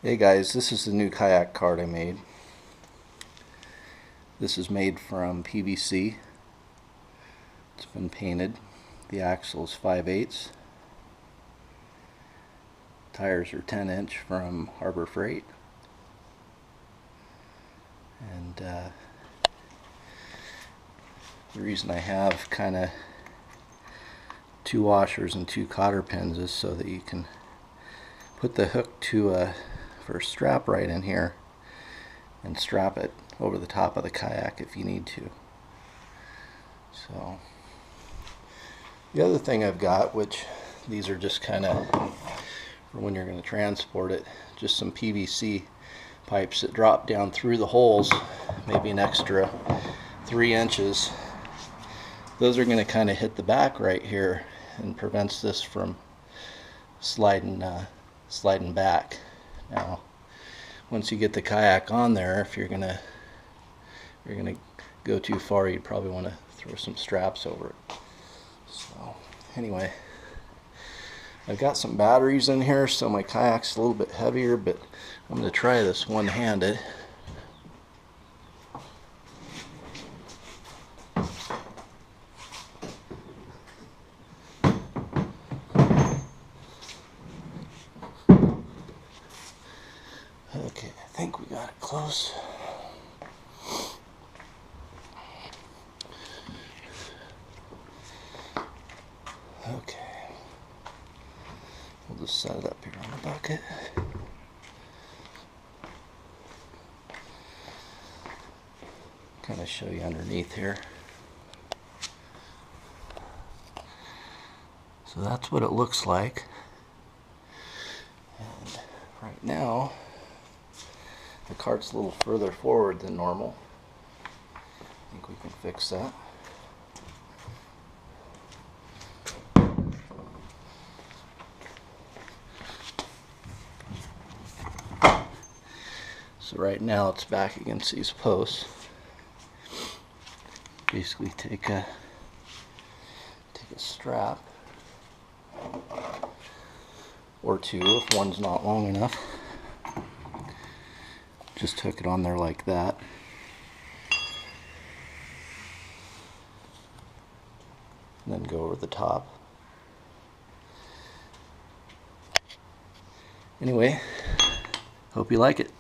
Hey guys, this is the new kayak cart I made. This is made from PVC. It's been painted. The axle is 5/8. Tires are 10-inch from Harbor Freight. And the reason I have kind of 2 washers and 2 cotter pins is so that you can put the hook for a strap right in here and strap it over the top of the kayak if you need to. So the other thing I've got, which these are just kind of for when you're going to transport it, just some PVC pipes that drop down through the holes, maybe an extra 3 inches. Those are going to kind of hit the back right here and prevents this from sliding back. Now, once you get the kayak on there, if you're gonna go too far, you'd probably want to throw some straps over it. So anyway, I've got some batteries in here, so my kayak's a little bit heavier, but I'm going to try this one-handed. Okay, I think we got it close. Okay, we'll just set it up here on the bucket. Kind of show you underneath here. So that's what it looks like. And right now, the cart's a little further forward than normal. I think we can fix that. So right now it's back against these posts. Basically take a strap or 2 if one's not long enough. Just hook it on there like that. And then go over the top. Anyway, hope you like it.